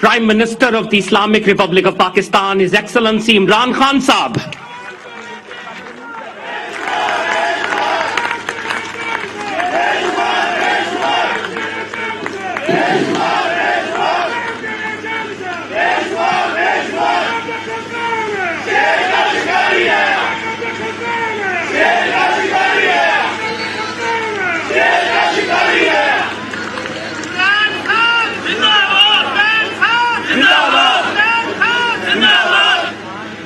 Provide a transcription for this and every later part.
Prime Minister of the Islamic Republic of Pakistan, His Excellency Imran Khan Saab.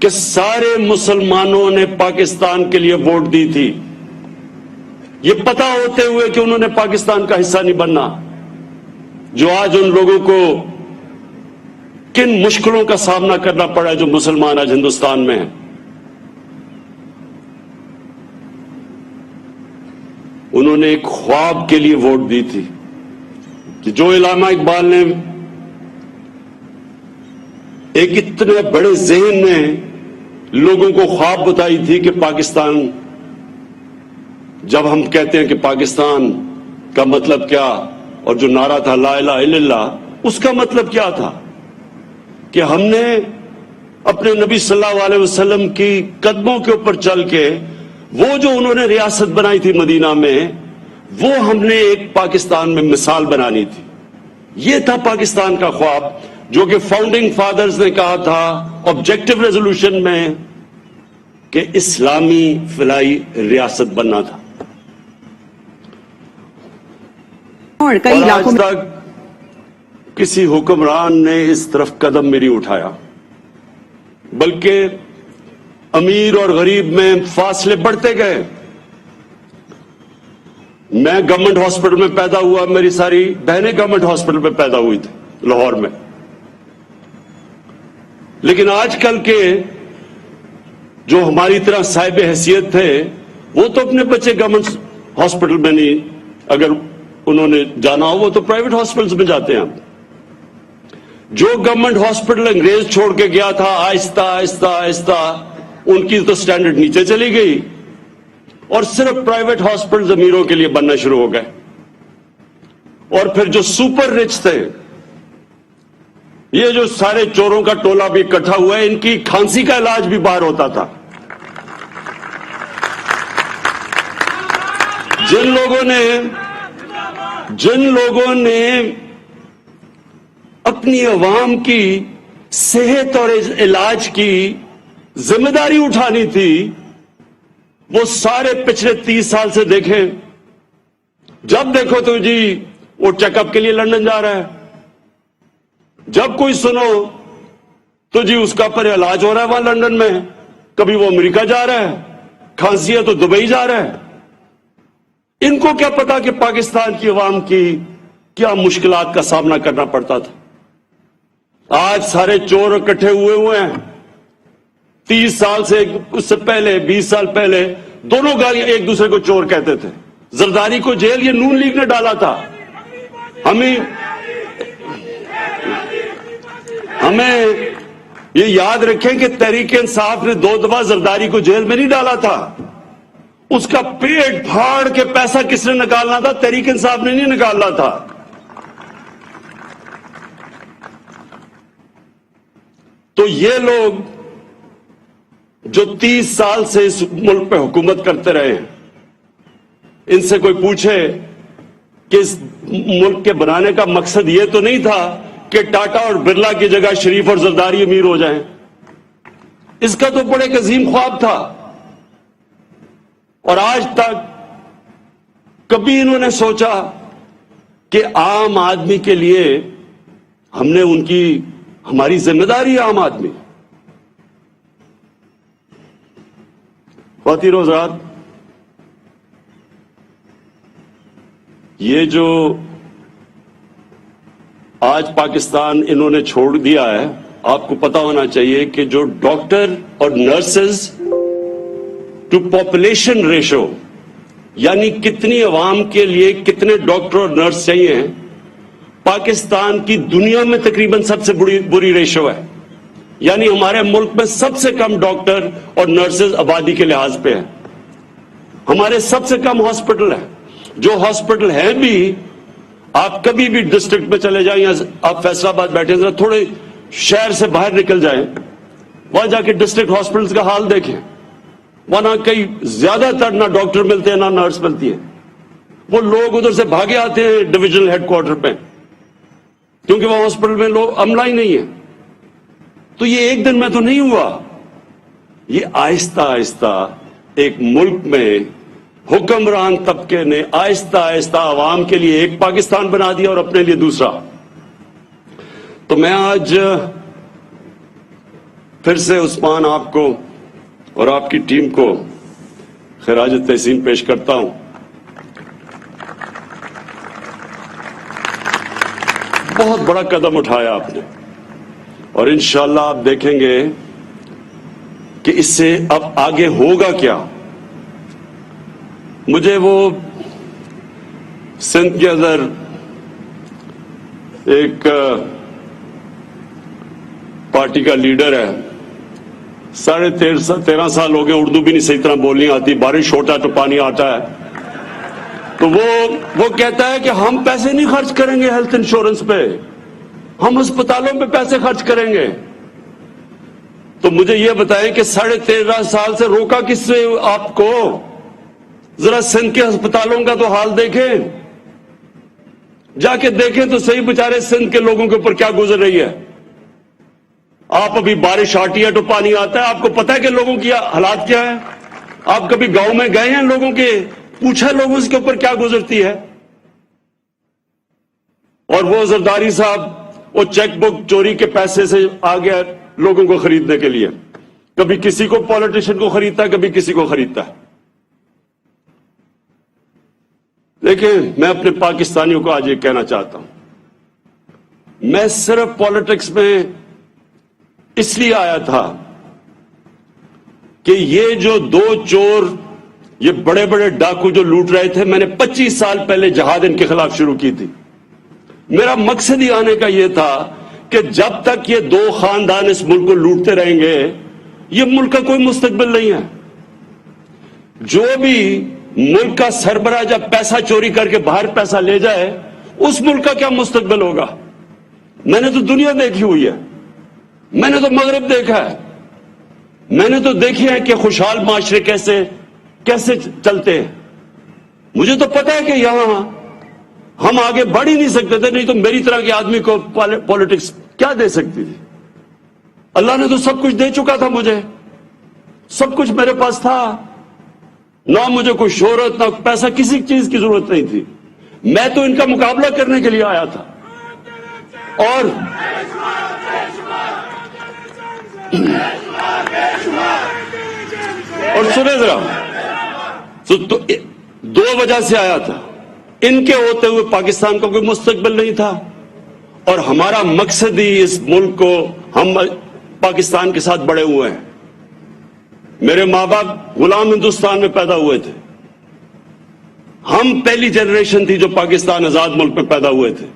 کہ سارے مسلمانوں نے پاکستان کے لیے ووٹ دی تھی، یہ پتہ ہوتے ہوئے کہ انہوں نے پاکستان کا حصہ نہیں بننا، جو آج ان لوگوں کو کن مشکلوں کا سامنا کرنا پڑا ہے جو مسلمان آج ہندوستان میں ہیں۔ انہوں نے ایک خواب کے لیے ووٹ دی تھی کہ جو علامہ اقبال نے ایک اتنے بڑے ذہن میں لوگوں کو خواب بتائی تھی کہ پاکستان، جب ہم کہتے ہیں کہ پاکستان کا مطلب کیا، اور جو نعرہ تھا لا الہ الا اللہ، اس کا مطلب کیا تھا کہ ہم نے اپنے نبی صلی اللہ علیہ وسلم کی قدموں کے اوپر چل کے وہ جو انہوں نے ریاست بنائی تھی مدینہ میں، وہ ہم نے ایک پاکستان میں مثال بنانی تھی۔ یہ تھا پاکستان کا خواب جو کہ فاؤنڈنگ فادرز نے کہا تھا آبجیکٹو ریزولوشن میں کہ اسلامی فلاحی ریاست بننا تھا۔ اور کئی علاقوں میں آج تک کسی حکمران نے اس طرف قدم نہیں اٹھایا، بلکہ امیر اور غریب میں فاصلے بڑھتے گئے۔ میں گورنمنٹ ہاسپٹل میں پیدا ہوا، میری ساری بہنیں گورنمنٹ ہاسپٹل میں پیدا ہوئی تھی لاہور میں، لیکن آج کل کے جو ہماری طرح صاحب حیثیت تھے وہ تو اپنے بچے گورنمنٹ ہاسپٹل میں نہیں، اگر انہوں نے جانا ہو وہ تو پرائیویٹ ہاسپٹلز میں جاتے ہیں۔ جو گورنمنٹ ہاسپٹل انگریز چھوڑ کے گیا تھا، آہستہ آہستہ آہستہ ان کی تو سٹینڈرڈ نیچے چلی گئی اور صرف پرائیویٹ ہاسپٹل امیروں کے لیے بننا شروع ہو گئے۔ اور پھر جو سپر رچ تھے، یہ جو سارے چوروں کا ٹولہ بھی اکٹھا ہوا ہے، ان کی کھانسی کا علاج بھی باہر ہوتا تھا۔ جن لوگوں نے اپنی عوام کی صحت اور علاج کی ذمہ داری اٹھانی تھی، وہ سارے پچھلے 30 سال سے دیکھیں، جب دیکھو تو جی وہ چیک اپ کے لیے لندن جا رہا ہے، جب کوئی سنو تو جی اس کا پر علاج ہو رہا ہے وہاں لندن میں، کبھی وہ امریکہ جا رہا ہے، کھانسی ہے تو دبئی جا رہا ہے۔ ان کو کیا پتا کہ پاکستان کی عوام کی کیا مشکلات کا سامنا کرنا پڑتا تھا۔ آج سارے چور اکٹھے ہوئے ہیں۔ 30 سال سے، اس سے پہلے 20 سال پہلے دونوں گالیاں ایک دوسرے کو چور کہتے تھے۔ زرداری کو جیل یہ نون لیگ نے ڈالا تھا۔ ہمیں یہ یاد رکھیں کہ تحریک انصاف نے 2 دفعہ زرداری کو جیل میں نہیں ڈالا تھا۔ اس کا پیٹ پھاڑ کے پیسہ کس نے نکالنا تھا؟ تحریک انصاف نے نہیں نکالنا تھا۔ تو یہ لوگ جو 30 سال سے اس ملک پہ حکومت کرتے رہے ہیں، ان سے کوئی پوچھے کہ اس ملک کے بنانے کا مقصد یہ تو نہیں تھا کہ ٹاٹا اور برلا کی جگہ شریف اور زرداری امیر ہو جائیں۔ اس کا تو بڑے عظیم خواب تھا، اور آج تک کبھی انہوں نے سوچا کہ عام آدمی کے لیے ہم نے ہماری ذمہ داری ہے عام آدمی۔ خواتین و حضرات، یہ جو آج پاکستان انہوں نے چھوڑ دیا ہے، آپ کو پتا ہونا چاہیے کہ جو ڈاکٹر اور نرسز ٹو پاپولیشن ریشو، یعنی کتنی عوام کے لیے کتنے ڈاکٹر اور نرس چاہیے، پاکستان کی دنیا میں تقریباً سب سے بری ریشو ہے۔ یعنی ہمارے ملک میں سب سے کم ڈاکٹر اور نرسز آبادی کے لحاظ پہ ہیں۔ ہمارے سب سے کم ہاسپٹل ہیں۔ جو ہاسپٹل ہیں بھی، آپ کبھی بھی ڈسٹرکٹ میں چلے جائیں، یا آپ فیصل آباد بیٹھے ذرا تھوڑے شہر سے باہر نکل جائیں، وہاں جا کے ڈسٹرکٹ ہاسپٹلز کا حال دیکھیں، وہاں کئی زیادہ تر نہ ڈاکٹر ملتے ہیں نہ نرس ملتی ہے۔ وہ لوگ ادھر سے بھاگے آتے ہیں ڈویژنل ہیڈ کوارٹر پہ، کیونکہ وہ ہاسپٹل میں لوگ عملہ ہی نہیں ہے۔ تو یہ ایک دن میں تو نہیں ہوا، یہ آہستہ آہستہ ایک ملک میں حکمران طبقے نے آہستہ آہستہ عوام کے لیے ایک پاکستان بنا دیا اور اپنے لیے دوسرا۔ تو میں آج پھر سے عثمان آپ کو اور آپ کی ٹیم کو خراج تحسین پیش کرتا ہوں. بہت بڑا قدم اٹھایا آپ نے اور انشاءاللہ آپ دیکھیں گے کہ اس سے اب آگے ہوگا کیا. مجھے وہ سندھ کے اندر ایک پارٹی کا لیڈر ہے, 13.5 سال ہو گئے, اردو بھی نہیں صحیح طرح بولنی آتی, بارش ہوتا ہے تو پانی آتا ہے, تو وہ کہتا ہے کہ ہم پیسے نہیں خرچ کریں گے ہیلتھ انشورنس پہ, ہم ہسپتالوں پہ پیسے خرچ کریں گے. تو مجھے یہ بتائیں کہ 13.5 سال سے روکا کس سے آپ کو؟ ذرا سندھ کے ہسپتالوں کا تو حال دیکھیں, جا کے دیکھیں تو صحیح بیچارے سندھ کے لوگوں کے اوپر کیا گزر رہی ہے. آپ ابھی بارش آتی ہے تو پانی آتا ہے, آپ کو پتا ہے کہ لوگوں کی حالات کیا ہے؟ آپ کبھی گاؤں میں گئے ہیں لوگوں کے, پوچھا لوگوں اس کے اوپر کیا گزرتی ہے؟ اور وہ زرداری صاحب وہ چیک بک چوری کے پیسے سے آ گیا لوگوں کو خریدنے کے لیے, کبھی کسی کو پولیٹیشین کو خریدتا ہے, کبھی کسی کو خریدتا ہے. دیکھیں, میں اپنے پاکستانیوں کو آج یہ کہنا چاہتا ہوں, میں صرف پالیٹکس میں اس لیے آیا تھا کہ یہ جو 2 چور, یہ بڑے بڑے ڈاکو جو لوٹ رہے تھے, میں نے 25 سال پہلے جہاد ان کے خلاف شروع کی تھی. میرا مقصد ہی آنے کا یہ تھا کہ جب تک یہ 2 خاندان اس ملک کو لوٹتے رہیں گے, یہ ملک کا کوئی مستقبل نہیں ہے. جو بھی ملک کا سربراہ جب پیسہ چوری کر کے باہر پیسہ لے جائے, اس ملک کا کیا مستقبل ہوگا؟ میں نے تو دنیا دیکھی ہوئی ہے, میں نے تو مغرب دیکھا ہے, میں نے تو دیکھی ہے کہ خوشحال معاشرے کیسے چلتے ہیں. مجھے تو پتا ہے کہ یہاں ہم آگے بڑھ ہی نہیں سکتے تھے, نہیں تو میری طرح کے آدمی کو پالیٹکس کیا دے سکتی تھی؟ اللہ نے تو سب کچھ دے چکا تھا, مجھے سب کچھ میرے پاس تھا, نہ مجھے کوئی شہرت نہ پیسہ, کسی چیز کی ضرورت نہیں تھی. میں تو ان کا مقابلہ کرنے کے لیے آیا تھا. اور سنیں ذرا, تو 2 وجہ سے آیا تھا. ان کے ہوتے ہوئے پاکستان کا کوئی مستقبل نہیں تھا, اور ہمارا مقصد ہی اس ملک کو, ہم پاکستان کے ساتھ بڑے ہوئے ہیں. میرے ماں باپ غلام ہندوستان میں پیدا ہوئے تھے, ہم پہلی جنریشن تھی جو پاکستان آزاد ملک میں پیدا ہوئے تھے.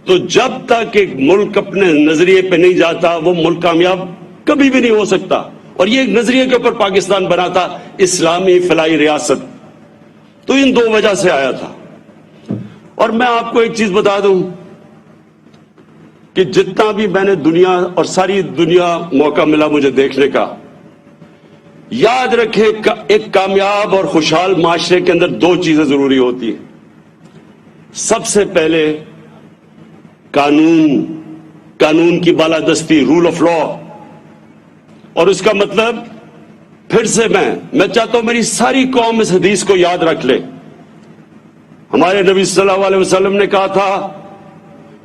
تو جب تک ایک ملک اپنے نظریے پہ نہیں جاتا, وہ ملک کامیاب کبھی بھی نہیں ہو سکتا. اور یہ ایک نظریے کے اوپر پاکستان بنا تھا, اسلامی فلاحی ریاست. تو ان 2 وجہ سے آیا تھا. اور میں آپ کو ایک چیز بتا دوں کہ جتنا بھی میں نے دنیا اور ساری دنیا موقع ملا مجھے دیکھنے کا, یاد رکھیں ایک کامیاب اور خوشحال معاشرے کے اندر 2 چیزیں ضروری ہوتی ہیں. سب سے پہلے قانون کی بالادستی, رول آف لا. اور اس کا مطلب, پھر سے میں چاہتا ہوں میری ساری قوم اس حدیث کو یاد رکھ لے. ہمارے نبی صلی اللہ علیہ وسلم نے کہا تھا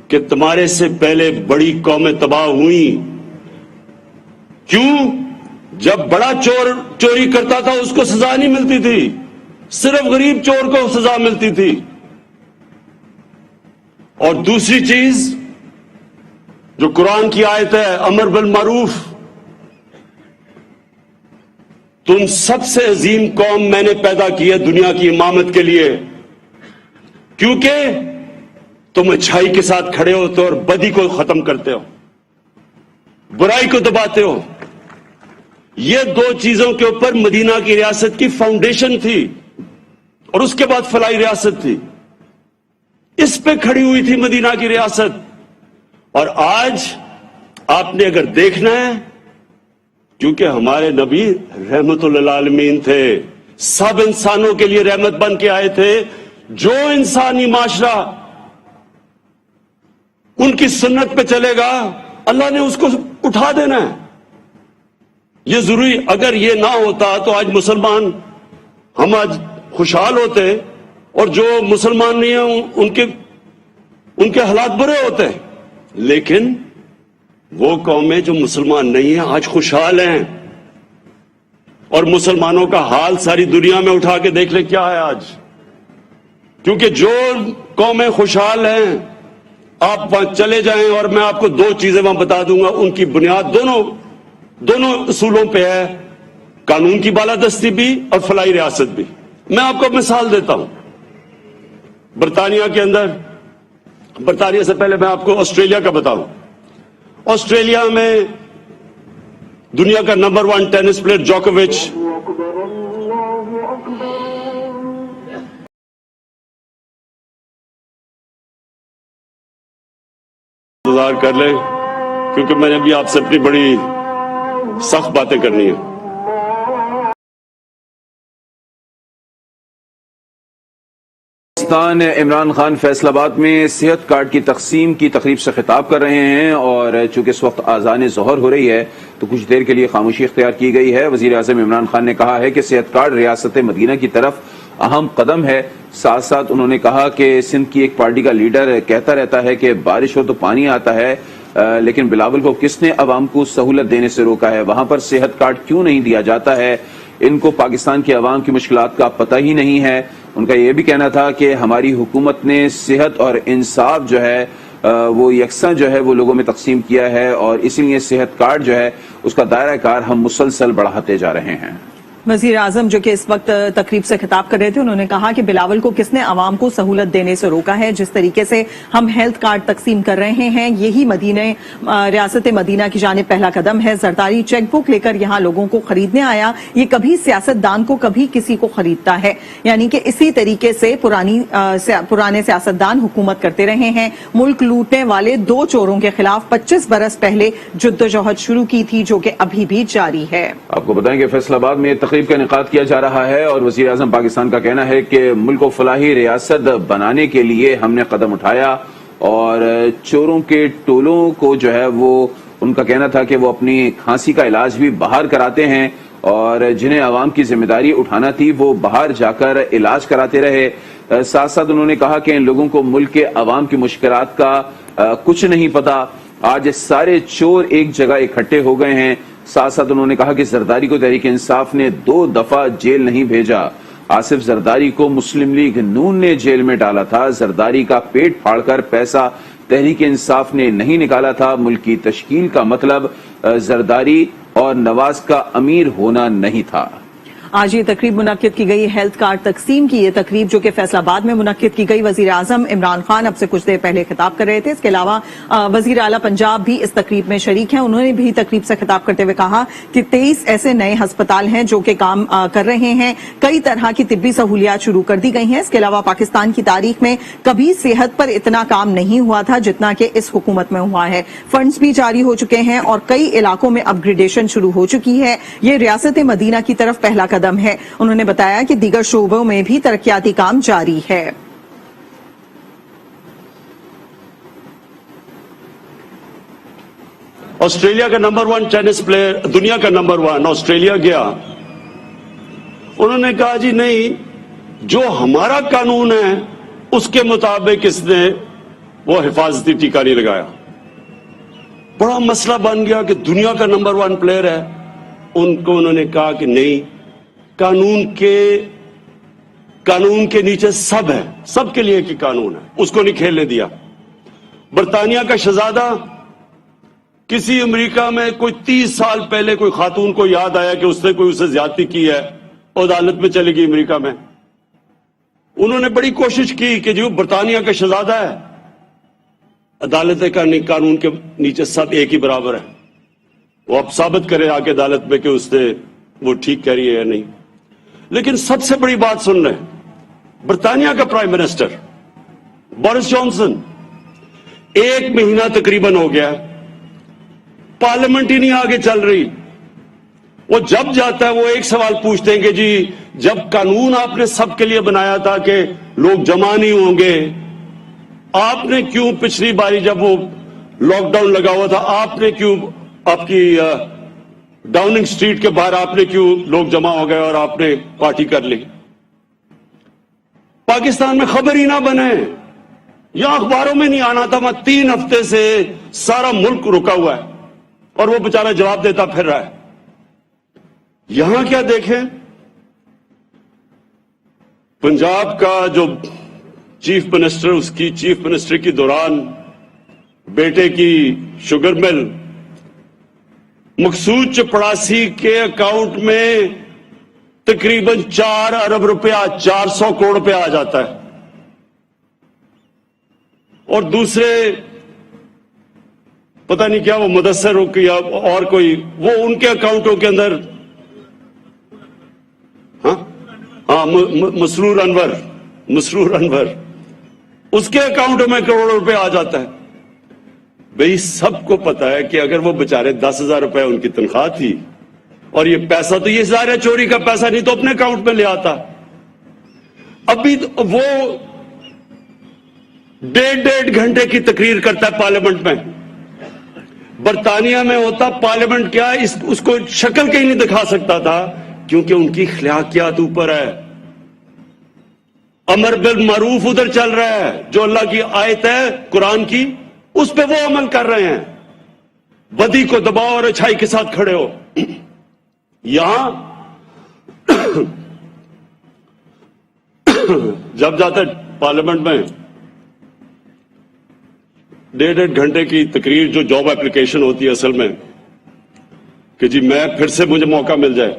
کہ تمہارے سے پہلے بڑی قومیں تباہ ہوئیں. کیوں؟ جب بڑا چور چوری کرتا تھا اس کو سزا نہیں ملتی تھی, صرف غریب چور کو سزا ملتی تھی. اور دوسری چیز جو قرآن کی آیت ہے, امر بالمعروف, تم سب سے عظیم قوم میں نے پیدا کی ہے دنیا کی امامت کے لیے, کیونکہ تم اچھائی کے ساتھ کھڑے ہوتے ہو اور بدی کو ختم کرتے ہو, برائی کو دباتے ہو. یہ 2 چیزوں کے اوپر مدینہ کی ریاست کی فاؤنڈیشن تھی, اور اس کے بعد فلاحی ریاست تھی. اس پہ کھڑی ہوئی تھی مدینہ کی ریاست. اور آج آپ نے اگر دیکھنا ہے, کیونکہ ہمارے نبی رحمت للعالمین تھے, سب انسانوں کے لیے رحمت بن کے آئے تھے. جو انسانی معاشرہ ان کی سنت پہ چلے گا, اللہ نے اس کو اٹھا دینا ہے. یہ ضروری, اگر یہ نہ ہوتا تو آج مسلمان, ہم آج خوشحال ہوتے, اور جو مسلمان نہیں ہیں ان کے حالات برے ہوتے ہیں. لیکن وہ قومیں جو مسلمان نہیں ہیں آج خوشحال ہیں، اور مسلمانوں کا حال ساری دنیا میں اٹھا کے دیکھ لیں کیا ہے آج. کیونکہ جو قومیں خوشحال ہیں آپ وہاں چلے جائیں اور میں آپ کو دو چیزیں وہاں بتا دوں گا، ان کی بنیاد دونوں اصولوں پہ ہے، قانون کی بالادستی بھی اور فلاحی ریاست بھی. میں آپ کو مثال دیتا ہوں. برطانیہ کے اندر، برطانیہ سے پہلے میں آپ کو آسٹریلیا کا بتاؤں. آسٹریلیا میں دنیا کا نمبر 1 ٹینس پلیئر جوکووچ انتظار کر لیں کیونکہ میں نے بھی آپ سے اپنی بڑی سخت باتیں کرنی ہیں. عمران خان فیصل آباد میں صحت کارڈ کی تقسیم کی تقریب سے خطاب کر رہے ہیں، اور چونکہ اس وقت اذان ظہر ہو رہی ہے تو کچھ دیر کے لیے خاموشی اختیار کی گئی ہے. وزیر اعظم عمران خان نے کہا ہے کہ صحت کارڈ ریاست مدینہ کی طرف اہم قدم ہے. ساتھ ساتھ انہوں نے کہا کہ سندھ کی ایک پارٹی کا لیڈر کہتا رہتا ہے کہ بارش ہو تو پانی آتا ہے، لیکن بلاول کو کس نے عوام کو سہولت دینے سے روکا ہے؟ وہاں پر صحت کارڈ کیوں نہیں دیا جاتا ہے؟ ان کو پاکستان کی عوام کی مشکلات کا پتہ ہی نہیں ہے. ان کا یہ بھی کہنا تھا کہ ہماری حکومت نے صحت اور انصاف جو ہے وہ یکساں جو ہے وہ لوگوں میں تقسیم کیا ہے، اور اسی لیے صحت کارڈ جو ہے اس کا دائرہ کار ہم مسلسل بڑھاتے جا رہے ہیں. وزیر اعظم جو کہ اس وقت تقریب سے خطاب کر رہے تھے، انہوں نے کہا کہ بلاول کو کس نے عوام کو سہولت دینے سے روکا ہے؟ جس طریقے سے ہم ہیلتھ کارڈ تقسیم کر رہے ہیں، یہی ریاست مدینہ کی جانب پہلا قدم ہے. زرداری چیک بک لے کر یہاں لوگوں کو خریدنے آیا، یہ کبھی سیاست دان کو کبھی کسی کو خریدتا ہے. یعنی کہ اسی طریقے سے پرانے سیاست دان حکومت کرتے رہے ہیں. ملک لوٹنے والے 2 چوروں کے خلاف 25 برس پہلے جدوجہد شروع کی تھی، جو کہ ابھی بھی جاری ہے. آپ کو بتائیں کہ فیصل آباد میں تقریب کا انعقاد کیا جا رہا ہے، اور وزیر اعظم پاکستان کا کہنا ہے کہ ملک کو فلاحی ریاست بنانے کے لیے ہم نے قدم اٹھایا، اور چوروں کے ٹولوں کو جو ہے وہ ان کا کہنا تھا کہ وہ اپنی کھانسی کا علاج بھی باہر کراتے ہیں، اور جنہیں عوام کی ذمہ داری اٹھانا تھی وہ باہر جا کر علاج کراتے رہے. ساتھ ساتھ انہوں نے کہا کہ ان لوگوں کو ملک کے عوام کی مشکلات کا کچھ نہیں پتا. آج سارے چور ایک جگہ اکٹھے ہو گئے ہیں. ساتھ ساتھ انہوں نے کہا کہ زرداری کو تحریک انصاف نے 2 دفعہ جیل نہیں بھیجا. آصف زرداری کو مسلم لیگ نون نے جیل میں ڈالا تھا. زرداری کا پیٹ پھاڑ کر پیسہ تحریک انصاف نے نہیں نکالا تھا. ملک کی تشکیل کا مطلب زرداری اور نواز کا امیر ہونا نہیں تھا. آج یہ تقریب منعقد کی گئی ہیلتھ کارڈ تقسیم کی. یہ تقریب جو کہ فیصل آباد میں منعقد کی گئی، وزیر اعظم عمران خان اب سے کچھ دیر پہلے خطاب کر رہے تھے. اس کے علاوہ وزیر اعلیٰ پنجاب بھی اس تقریب میں شریک ہیں. انہوں نے بھی تقریب سے خطاب کرتے ہوئے کہا کہ 23 ایسے نئے ہسپتال ہیں جو کہ کام کر رہے ہیں. کئی طرح کی طبی سہولیات شروع کر دی گئی ہیں. اس کے علاوہ پاکستان کی تاریخ میں کبھی صحت پر اتنا کام نہیں ہوا تھا جتنا کہ اس حکومت میں ہوا ہے. فنڈز بھی جاری ہو چکے ہیں اور کئی علاقوں میں اپ گریڈیشن شروع ہو چکی ہے. یہ ریاست مدینہ کی طرف پہلا قدم ہے. انہوں نے بتایا کہ دیگر شعبوں میں بھی ترقیاتی کام جاری ہے. آسٹریلیا کا نمبر 1 ٹینس پلیئر، دنیا کا نمبر 1 آسٹریلیا گیا. انہوں نے کہا جی نہیں، جو ہمارا قانون ہے اس کے مطابق اس نے وہ حفاظتی ٹیکہ نہیں لگایا. بڑا مسئلہ بن گیا کہ دنیا کا نمبر 1 پلیئر ہے. ان کو انہوں نے کہا کہ نہیں، قانون کے نیچے سب ہے، سب کے لیے ایک ہی قانون ہے، اس کو نہیں کھیلنے دیا. برطانیہ کا شہزادہ، کسی امریکہ میں کوئی 30 سال پہلے کوئی خاتون کو یاد آیا کہ اس نے کوئی اسے زیادتی کی ہے، عدالت میں چلے گی امریکہ میں. انہوں نے بڑی کوشش کی کہ جو برطانیہ کا شہزادہ ہے، عدالت کا قانون کے نیچے سب ایک ہی برابر ہے. وہ اب ثابت کرے آ کے عدالت میں کہ اس نے وہ ٹھیک کہہ رہی ہے یا نہیں. لیکن سب سے بڑی بات سن لیں، برطانیہ کا پرائم منسٹر بورس جانسن 1 مہینہ تقریباً ہو گیا، پارلیمنٹ ہی نہیں آگے چل رہی. وہ جب جاتا ہے وہ ایک سوال پوچھتے ہیں کہ جی جب قانون آپ نے سب کے لیے بنایا تھا کہ لوگ جمع نہیں ہوں گے، آپ نے کیوں پچھلی باری جب وہ لاک ڈاؤن لگا ہوا تھا آپ نے کیوں آپ کی ڈاؤننگ سٹریٹ کے باہر آپ نے کیوں لوگ جمع ہو گئے اور آپ نے پارٹی کر لی؟ پاکستان میں خبر ہی نہ بنے، یا اخباروں میں نہیں آنا تھا. میں 3 ہفتے سے سارا ملک رکا ہوا ہے. اور وہ بیچارہ جواب دیتا پھر رہا ہے. یہاں کیا دیکھیں, پنجاب کا جو چیف منسٹر, اس کی چیف منسٹر کے دوران بیٹے کی شوگر مل مقصود چپڑاسی کے اکاؤنٹ میں تقریباً 4 ارب روپیہ, 400 کروڑ روپیہ آ جاتا ہے, اور دوسرے پتہ نہیں کیا وہ مدثر ہو یا اور کوئی, وہ ان کے اکاؤنٹوں کے اندر مسرور انور اس کے اکاؤنٹوں میں کروڑوں روپے آ جاتا ہے. بھئی سب کو پتا ہے کہ اگر وہ بےچارے 10,000 روپے ان کی تنخواہ تھی, اور یہ پیسہ تو یہ ظاہر ہے چوری کا پیسہ نہیں تو اپنے اکاؤنٹ میں لے آتا. ابھی وہ 1.5 گھنٹے کی تقریر کرتا ہے پارلیمنٹ میں. برطانیہ میں ہوتا پارلیمنٹ کیا اس کو شکل کہیں نہیں دکھا سکتا تھا, کیونکہ ان کی اخلاقیات اوپر ہے. امر بالمعروف ادھر چل رہا ہے, جو اللہ کی آیت ہے قرآن کی, اس پہ وہ عمل کر رہے ہیں. بدی کو دباؤ اور اچھائی کے ساتھ کھڑے ہو. یہاں جب جاتا ہے پارلیمنٹ میں 1.5 گھنٹے کی تقریر, جو جاب اپلیکیشن ہوتی ہے اصل میں, کہ جی میں پھر سے مجھے موقع مل جائے,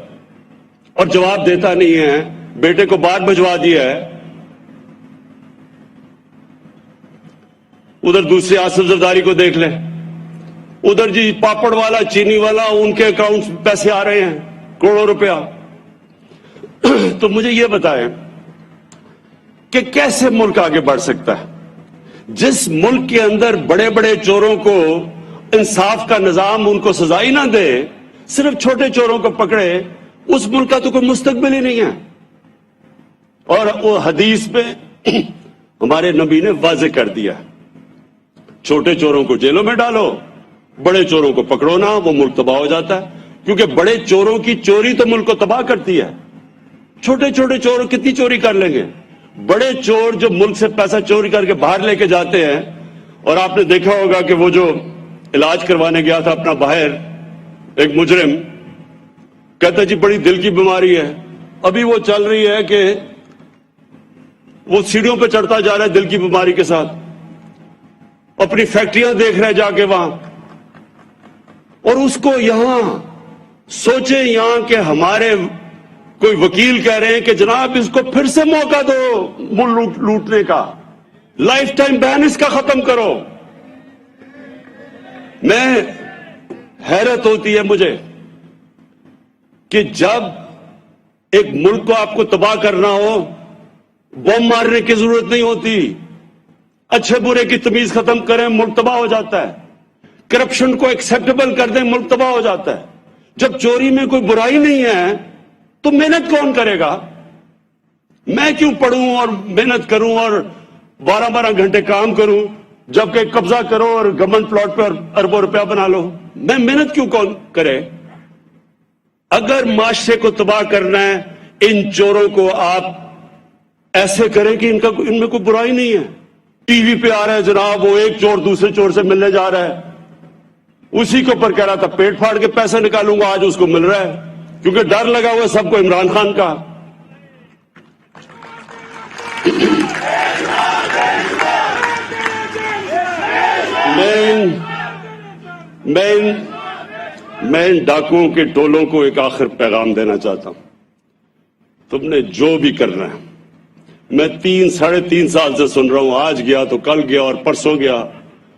اور جواب دیتا نہیں ہے. بیٹے کو باہر بھجوا دیا ہے. ادھر دوسرے آصف زرداری کو دیکھ لیں, ادھر جی پاپڑ والا, چینی والا, ان کے اکاؤنٹ پیسے آ رہے ہیں کروڑوں روپیہ. تو مجھے یہ بتائیں کہ کیسے ملک آگے بڑھ سکتا ہے جس ملک کے اندر بڑے بڑے چوروں کو انصاف کا نظام ان کو سزا ہی نہ دے, صرف چھوٹے چوروں کو پکڑے. اس ملک کا تو کوئی مستقبل ہی نہیں ہے. اور وہ حدیث میں ہمارے نبی نے واضح کر دیا, چھوٹے چوروں کو جیلوں میں ڈالو, بڑے چوروں کو پکڑو نا, وہ ملک تباہ ہو جاتا ہے. کیونکہ بڑے چوروں کی چوری تو ملک کو تباہ کرتی ہے. چھوٹے چھوٹے چور کتنی چوری کر لیں گے؟ بڑے چور جو ملک سے پیسہ چوری کر کے باہر لے کے جاتے ہیں. اور آپ نے دیکھا ہوگا کہ وہ جو علاج کروانے گیا تھا اپنا باہر, ایک مجرم کہتا جی بڑی دل کی بیماری ہے. ابھی وہ چل رہی ہے کہ وہ سیڑھیوں پہ چڑھتا جا رہا ہے دل کی بیماری کے ساتھ, اپنی فیکٹریاں دیکھ رہے جا کے وہاں. اور اس کو یہاں سوچیں, یہاں کہ ہمارے کوئی وکیل کہہ رہے ہیں کہ جناب اس کو پھر سے موقع دو ملک لوٹنے کا, لائف ٹائم بین اس کا ختم کرو. میں حیرت ہوتی ہے مجھے کہ جب ایک ملک کو آپ کو تباہ کرنا ہو, بم مارنے کی ضرورت نہیں ہوتی. اچھے برے کی تمیز ختم کریں, ملک تباہ ہو جاتا ہے. کرپشن کو ایکسیپٹیبل کر دیں, ملک تباہ ہو جاتا ہے. جب چوری میں کوئی برائی نہیں ہے تو محنت کون کرے گا؟ میں کیوں پڑھوں اور محنت کروں اور 12 گھنٹے کام کروں, جبکہ قبضہ کرو اور گورنمنٹ پلاٹ پر اربوں روپیہ بنا لو. میں محنت کیوں کون کرے؟ اگر معاشرے کو تباہ کرنا ہے, ان چوروں کو آپ ایسے کریں کہ ان میں کوئی برائی نہیں ہے. ٹی وی پہ آ رہا ہے جناب, وہ ایک چور دوسرے چور سے ملنے جا رہا ہے, اسی کے اوپر کہہ رہا تھا پیٹ پھاڑ کے پیسے نکالوں گا, آج اس کو مل رہا ہے کیونکہ ڈر لگا ہوا سب کو عمران خان کا. میں ان ڈاکوؤں کے ٹولوں کو ایک آخر پیغام دینا چاہتا ہوں. تم نے جو بھی کرنا ہے, میں 3-3.5 سال سے سن رہا ہوں, آج گیا تو کل گیا اور پرسوں گیا.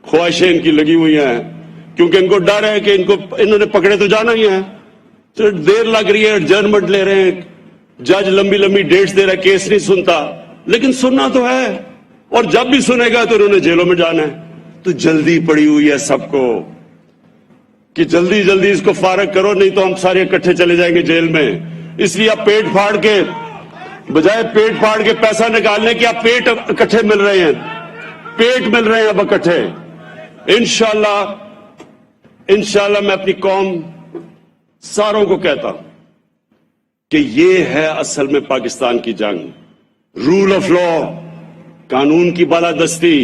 خواہشیں ان کی لگی ہوئی ہیں کیونکہ ان کو ڈر ہے کہ انہوں نے پکڑے تو جانا ہی ہے. دیر لگ رہی ہے, ایڈجرنمنٹ لے رہے ہیں, جج لمبی ڈیٹس دے رہا ہے, کیس نہیں سنتا, لیکن سننا تو ہے. اور جب بھی سنے گا تو انہوں نے جیلوں میں جانا ہے. تو جلدی پڑی ہوئی ہے سب کو کہ جلدی اس کو فارغ کرو, نہیں تو ہم سارے اکٹھے چلے جائیں گے جیل میں. اس لیے آپ پیٹ پھاڑ کے, بجائے پیٹ پھاڑ کے پیسہ نکالنے کے, آپ پیٹ اکٹھے مل رہے ہیں, پیٹ مل رہے ہیں اب اکٹھے. انشاءاللہ میں اپنی قوم ساروں کو کہتا ہوں کہ یہ ہے اصل میں پاکستان کی جنگ. رول آف لا, قانون کی بالادستی,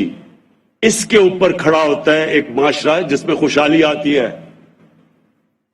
اس کے اوپر کھڑا ہوتا ہے ایک معاشرہ جس میں خوشحالی آتی ہے.